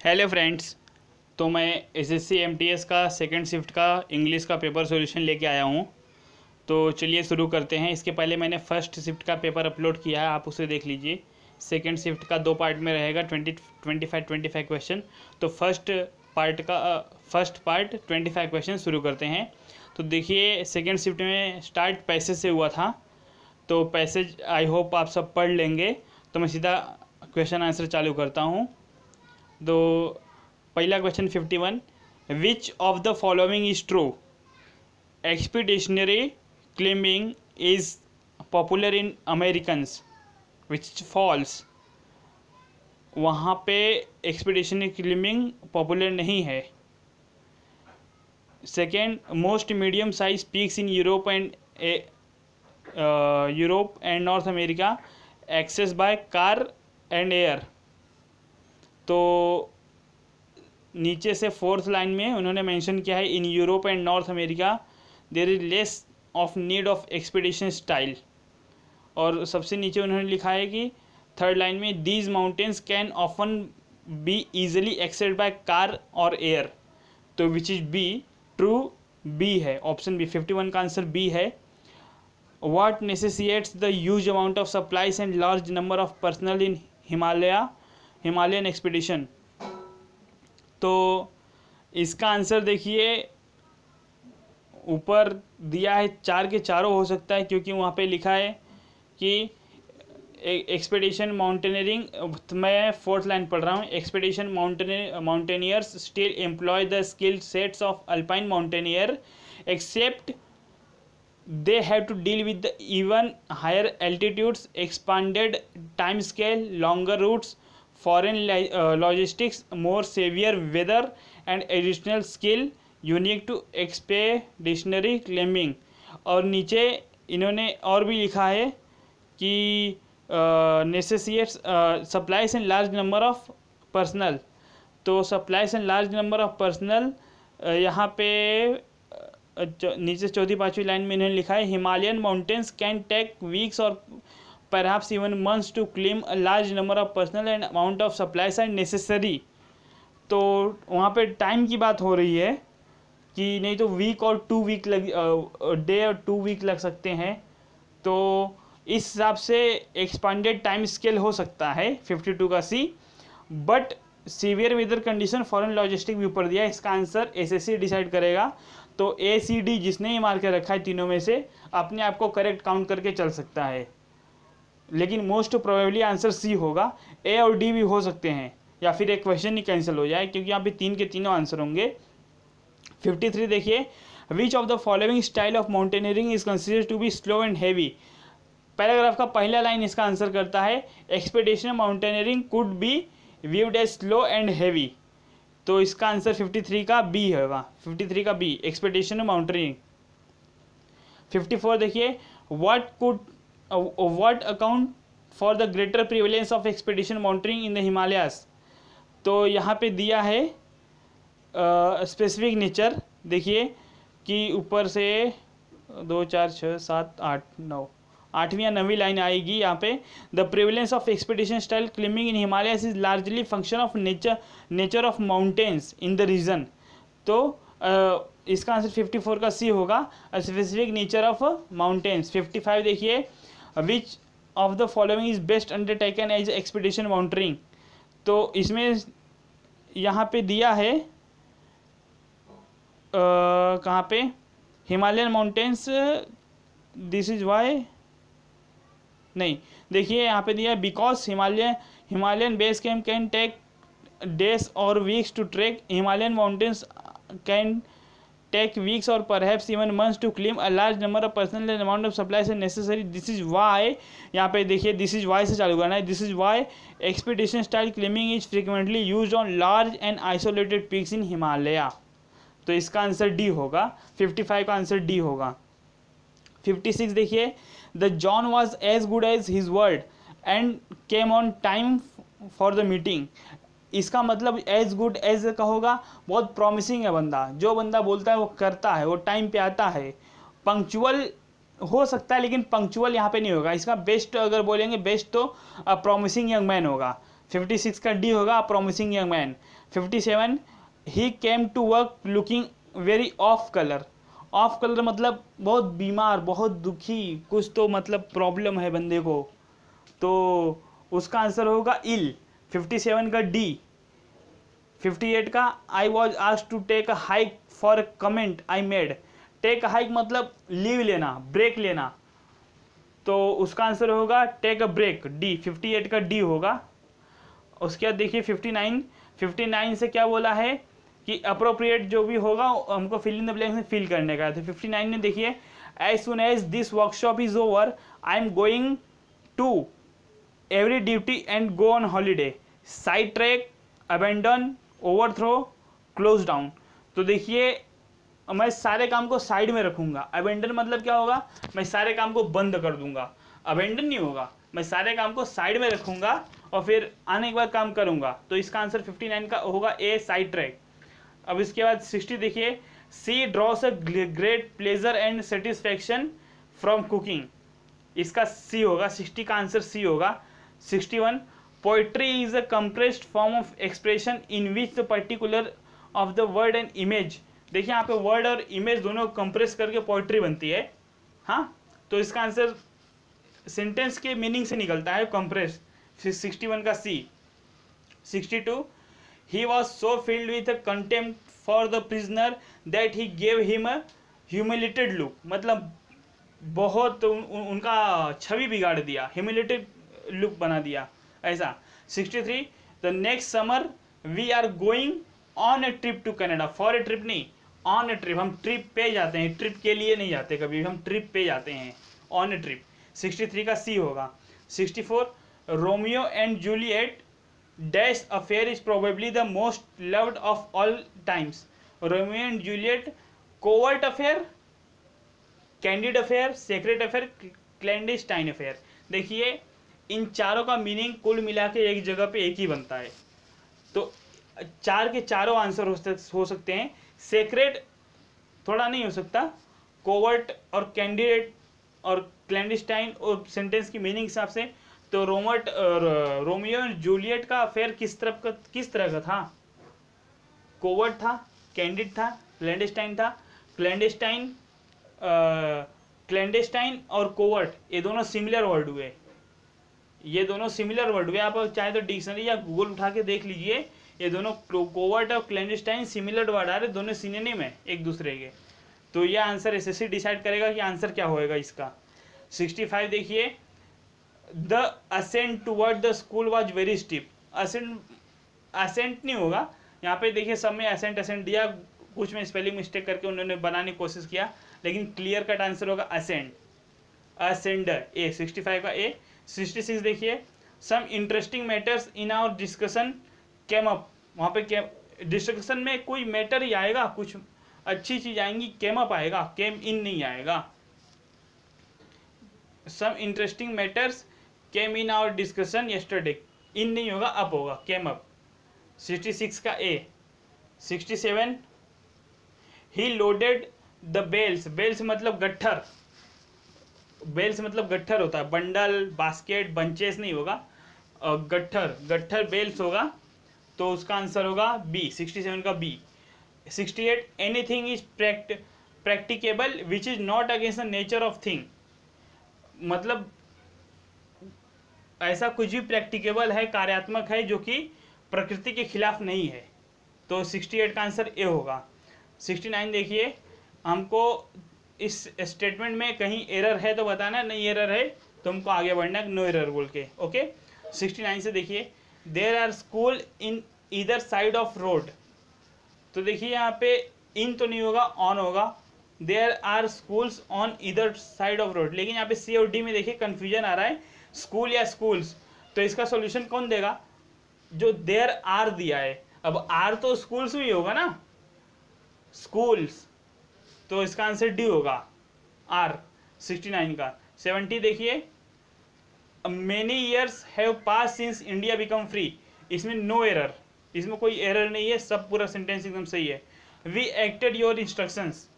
Hello friends. तो मैं SSC MTS का सेकंड शिफ्ट का इंग्लिश का पेपर सॉल्यूशन लेके आया हूँ। तो चलिए शुरू करते हैं। इसके पहले मैंने फर्स्ट शिफ्ट का पेपर अपलोड किया है, आप उसे देख लीजिए। सेकंड शिफ्ट का 2 पार्ट में रहेगा, 25 क्वेश्चन। तो फर्स्ट पार्ट 25 क्वेश्चन शुरू करते हैं। तो देखिए, सेकेंड शिफ्ट में स्टार्ट पैसेज से हुआ था, तो पैसेज आई होप आप सब पढ़ लेंगे। तो मैं सीधा क्वेश्चन आंसर चालू करता हूँ। तो पहला question 51, which of the following is true? Expeditionary climbing is popular in Americans, which false? वहाँ पे एक्सपीडिशनरी क्लाइंबिंग पॉपुलर नहीं है। Second, most medium size peaks in Europe and North America access by car and air. तो नीचे से फोर्थ लाइन में उन्होंने मेंशन किया है, in Europe and North America there is less of need of expedition style. और सबसे नीचे उन्होंने लिखा है कि थर्ड लाइन में, these mountains can often be easily accessed by car और एयर। तो which is B? True B है, ऑप्शन बी। 51 का आंसर बी है। What necessitates the huge amount of supplies and large number of personnel in Himalayan expedition? तो इसका answer देखिए, ऊपर दिया है 4 के चारों हो सकता है, क्योंकि वहाँ पे लिखा है कि एक्सपीडिशन माउंटेनियरिंग, मैं फोर्थ लाइन पढ़ रहा हूँ। Expedition mountaineers still employ the skill sets of alpine mountaineer except they have to deal with the even higher altitudes, expanded time scale, longer routes, foreign logistics, more severe weather and additional skill unique to expeditionary climbing। और नीचे इन्होंने और भी लिखा है कि necessitates supplies and large number of personnel। तो supplies and large number of personnel यहाँ पे नीचे चौथी पांचवी लाइन में इन्होंने लिखा है, Himalayan mountains can take weeks or perhaps even months to claim a large number of personal and amount of supplies are necessary. तो वहाँ पे टाइम की बात हो रही है कि नहीं तो वीक और 2 वीक लग, डे और 2 वीक लग सकते हैं। तो इस हिसाब से एक्सपांडेड टाइम स्केल हो सकता है 52 का C. But severe weather condition, foreign logistic भी ऊपर दिया है। इसका आंसर एसएससी डिसाइड करेगा। तो ए सी डी जिसने ही मार के रखा है तीनों में से, अपने आप को करेक्ट काउंट करके चल सकता है, लेकिन मोस्ट प्रोबेबली आंसर सी होगा। ए और डी भी हो सकते हैं, या फिर एक क्वेश्चन ही कैंसिल हो जाए, क्योंकि यहाँ पे 3 के तीनों आंसर होंगे। 53 देखिए, which of the following style of mountaineering is considered to be slow and heavy? Paragraph का पहला लाइन इसका आंसर करता है, expeditionary mountaineering could be viewed as slow and heavy. तो इसका आंसर 53 का बी होगा, 53 का बी, एक्सपीडिशन माउंटेनियरिंग। 54 देखिए, what account for the greater prevalence of expedition mountaineering in the Himalayas? तो यहाँ पे दिया है स्पेसिफिक नेचर। देखिए कि ऊपर से 2 4 6 7 8 9 8वीं या 9वीं लाइन आएगी यहाँ पे, the prevalence of expedition style climbing in Himalayas is largely function of nature of mountains in the region. तो इसका आंसर 54 का सी होगा, स्पेसिफिक नेचर ऑफ माउंटेन्स। 55 देखिए, which of the following is best undertaken as expedition mountaineering? तो इसमें यहाँ पे दिया है कहाँ पे, Himalayan mountains, this is why नहीं, देखिए यहाँ पे दिया है, because Himalayan base camp can take days or weeks to trek, Himalayan mountains can take weeks or perhaps even months to claim, a large number of personal and amount of supplies are necessary, this is why. यहाँ पे देखिए, this is Y से चालू करना है, this is why expedition style climbing is frequently used on large and isolated peaks in Himalaya. तो इसका answer D होगा, 55 का आंसर डी होगा। 56 देखिए, the John was as good as his word and came on time for the meeting. इसका मतलब as good as का होगा, बहुत प्रॉमिसिंग है बंदा, जो बंदा बोलता है वो करता है, वो टाइम पे आता है। पंक्चुअल हो सकता है, लेकिन पंक्चुअल यहाँ पे नहीं होगा। इसका बेस्ट अगर बोलेंगे, बेस्ट तो प्रॉमिसिंग यंग मैन होगा। 56 का डी होगा promising young man. 57 he came to work looking very off colour. Off colour मतलब बहुत बीमार, बहुत दुखी, कुछ तो मतलब प्रॉब्लम है बंदे को, तो उसका आंसर होगा इल। 57 का डी। 58 का I was asked to take a hike for a comment I made. Take a hike मतलब लीव लेना, ब्रेक लेना, तो उसका आंसर होगा टेक अ ब्रेक, डी। 58 का डी होगा। उसके बाद देखिए 59 से क्या बोला है कि अप्रोप्रिएट जो भी होगा हमको फिल इन द ब्लैंक्स में फिल करने का है। तो 59 में देखिए as soon as this workshop is over I am going to every duty and go on holiday. Side track, abandon, overthrow, close down. तो देखिए मैं सारे काम को साइड में रखूंगा। अबेंडन मतलब क्या होगा, मैं सारे काम को बंद कर दूंगा। अबेंडन नहीं होगा, मैं सारे काम को साइड में रखूंगा और फिर आने के बाद काम करूंगा। तो इसका आंसर 59 का होगा ए, साइड ट्रैक। अब इसके बाद 60 देखिए she draws a great pleasure and satisfaction from cooking. इसका सी होगा, 60 का आंसर सी होगा। 61 poetry is a compressed form of expression in which the particular of the word and image. देखिए यहाँ पे वर्ड और इमेज दोनों कंप्रेस करके पोइट्री बनती है। हाँ, तो इसका आंसर सेंटेंस के मीनिंग से निकलता है, कंप्रेस। 61 का सी। 62 he was so filled with a contempt for the prisoner that he gave him a humiliated look. मतलब बहुत उनका छवि बिगाड़ दिया, ह्यूमिलेटेड लुक बना दिया ऐसा। 63 the next summer we are going on a trip to Canada. For a trip नहीं, on a trip. हम ट्रिप पे जाते हैं, ट्रिप के लिए नहीं जाते कभी, हम ट्रिप पे जाते हैं, ऑन ए ट्रिप। 63 का सी होगा। 64 Romeo and Juliet dash affair is probably the most loved of all times. Romeo and Juliet covert affair, candid affair, secret affair, clandestine affair. देखिए इन चारों का मीनिंग कुल मिला के एक जगह पे एक ही बनता है, तो चार के चारों आंसर हो सकते हैं। सेक्रेट थोड़ा नहीं हो सकता, कोवर्ट और कैंडिडेट और क्लैंडस्टाइन और सेंटेंस की मीनिंग हिसाब से। तो रोमियो और जूलियट का अफेयर किस तरह का था? कोवर्ट था, कैंडिड था, क्लैंडस्टाइन था। क्लैंडस्टाइन और कोवर्ट ये दोनों सिमिलर वर्ड हुए, ये दोनों सिमिलर वर्ड हुए। आप चाहे तो डिक्शनरी या गूगल उठा के देख लीजिए, ये दोनों कोवर्ट और क्लैंडस्टाइन सिमिलर वर्ड आ रहे, दोनों सिनोनिम है एक दूसरे के। तो ये आंसर एसएससी डिसाइड करेगा कि आंसर क्या होएगा इसका। 65 देखिए the ascent toward the school was very steep. Ascent नहीं होगा यहाँ पे, देखिए सब में असेंट दिया, कुछ में स्पेलिंग मिस्टेक करके उन्होंने बनाने की कोशिश किया, लेकिन क्लियर कट आंसर होगा असेंट, असेंडर, ए। 65 का ए। 66 देखिए some interesting matters in our discussion came up. वहाँ पे डिस्कशन में कोई मैटर ही आएगा, कुछ अच्छी चीज आएंगी, केम अप आएगा, केम इन नहीं आएगा। Some interesting matters came in our discussion yesterday, in नहीं होगा, अप होगा, केम अप। 66 का A. 67 he loaded the bales. Bales मतलब गट्ठर, बेल्स मतलब गट्ठर होता है, बंडल, बास्केट, बंचेस नहीं होगा, गट्ठर बेल्स होगा, तो उसका आंसर होगा बी, 67 का B. 68 anything is practicable which is not against the nature of thing. मतलब ऐसा कुछ भी प्रैक्टिकेबल है, कार्यात्मक है, जो कि प्रकृति के खिलाफ नहीं है, तो 68 का आंसर ए होगा। 69 देखिए हमको इस स्टेटमेंट में कहीं एरर है तो बताना, नहीं एरर है तो हमको आगे बढ़ना है, नो एरर बोल के, ओके। 69 से देखिए there are school in either side of road. तो देखिए यहाँ पे इन तो नहीं होगा, ऑन होगा। There are schools on either side of road, लेकिन यहाँ पे सी और डी में देखिए कंफ्यूजन आ रहा है, स्कूल या स्कूल्स। तो इसका सॉल्यूशन कौन देगा? जो देयर आर दिया है। अब आर तो स्कूल्स में ही होगा ना, स्कूल्स, तो इसका आंसर डी होगा, आर। 69 का। 70 देखिए many years have pass since India become free. इसमें नो एरर, इसमें कोई एरर नहीं है, सब पूरा सेंटेंस एकदम सही है। वी एक्टेड योर इंस्ट्रक्शंस,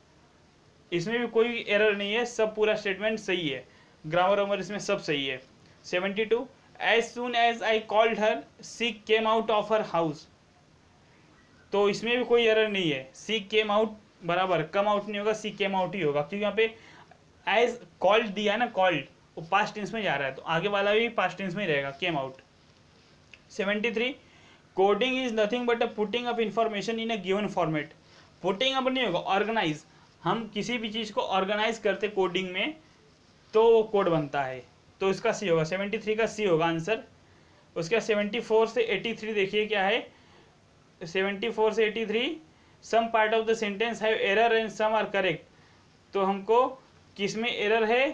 इसमें भी कोई एरर नहीं है, सब पूरा स्टेटमेंट सही है, ग्रामर वमर इसमें सब सही है। 72 as soon as I called her she came out of her house. तो इसमें भी कोई एरर नहीं है, सी केम आउट बराबर कम आउट नहीं होगा, सी केम आउट ही होगा, क्योंकि यहाँ पे एज कॉल्ड दिया है ना, कॉल्ड वो पास्ट टेंस में जा रहा है, तो आगे वाला भी पास्ट टेंस में ही रहेगा, came out. 73 coding is nothing but a putting up information in a given format. Putting up नहीं होगा, ऑर्गेनाइज, हम किसी भी चीज़ को ऑर्गेनाइज करते कोडिंग में तो वो कोड बनता है, तो इसका सी होगा, 73 का सी होगा आंसर। उसके बाद 74 से 83 देखिए क्या है, 74 से 83 some part of the sentence have error and some are correct. तो हमको किस में एरर है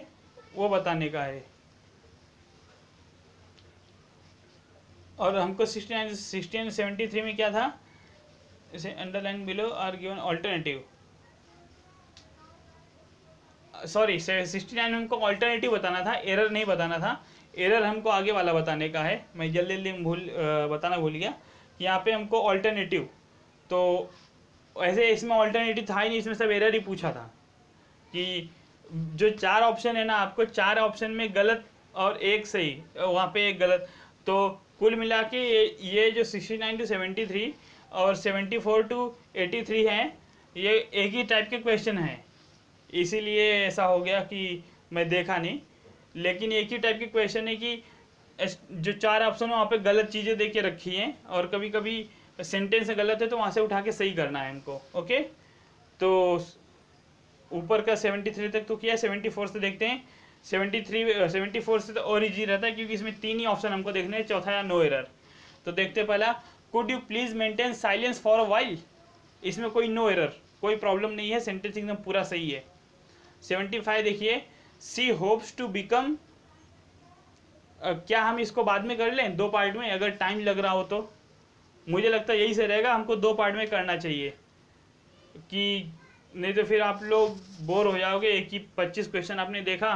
वो बताने का है, और हमको 69 73 में क्या था, इसे underline below are given alternative, sorry 69 में हमको ऑल्टरनेटिव बताना था, एरर नहीं बताना था, एरर हमको आगे वाला बताने का है। मैं जल्दी जल्दी बताना भूल गया कि यहाँ पे हमको ऑल्टरनेटिव, तो ऐसे इसमें ऑल्टरनेटिव था ही नहीं, इसमें सब एरर ही पूछा था कि जो 4 ऑप्शन है ना, आपको 4 ऑप्शन में गलत और एक सही, वहाँ पे एक गलत, तो कुल मिला के ये जो 69 to 73 और 74 to 83 हैं, ये एक ही टाइप के क्वेश्चन हैं, इसीलिए ऐसा हो गया कि मैं देखा नहीं, लेकिन एक ही टाइप के क्वेश्चन है कि जो 4 ऑप्शन है वहाँ पे गलत चीज़ें दे के रखी हैं, और कभी कभी सेंटेंस गलत है तो वहाँ से उठा के सही करना है हमको। ओके, तो ऊपर का 73 तक तो किया, 74 से देखते हैं। 74 से तो और इजी रहता है, क्योंकि इसमें 3 ही ऑप्शन हमको देखने हैं, चौथा या नो एरर। तो देखते पहला, could you please maintain silence for a while, इसमें कोई नो एरर, कोई प्रॉब्लम नहीं है, सेंटेंस एकदम पूरा सही है। 75 देखिए, सी होप्स टू बिकम, क्या हम इसको बाद में कर लें 2 पार्ट में, अगर टाइम लग रहा हो तो मुझे लगता है यही से रहेगा, हमको 2 पार्ट में करना चाहिए, कि नहीं तो फिर आप लोग बोर हो जाओगे, एक ही 25 क्वेश्चन आपने देखा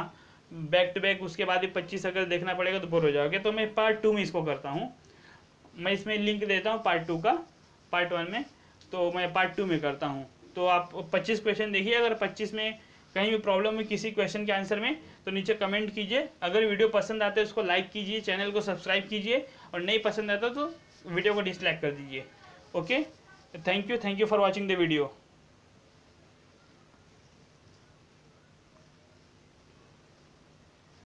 बैक टू बैक, उसके बाद ही 25 अगर देखना पड़ेगा तो बोर हो जाओगे। तो मैं पार्ट 2 में इसको करता हूँ, मैं इसमें लिंक देता हूँ पार्ट 2 का, पार्ट 1 में, तो मैं पार्ट 2 में करता हूँ। तो आप 25 क्वेश्चन देखिए, अगर 25 में कहीं भी प्रॉब्लम है किसी क्वेश्चन के आंसर में तो नीचे कमेंट कीजिए। अगर वीडियो पसंद आता है उसको लाइक कीजिए, चैनल को सब्सक्राइब कीजिए, और नहीं पसंद आता तो वीडियो को डिसलाइक कर दीजिए। Okay, thank you for watching the video.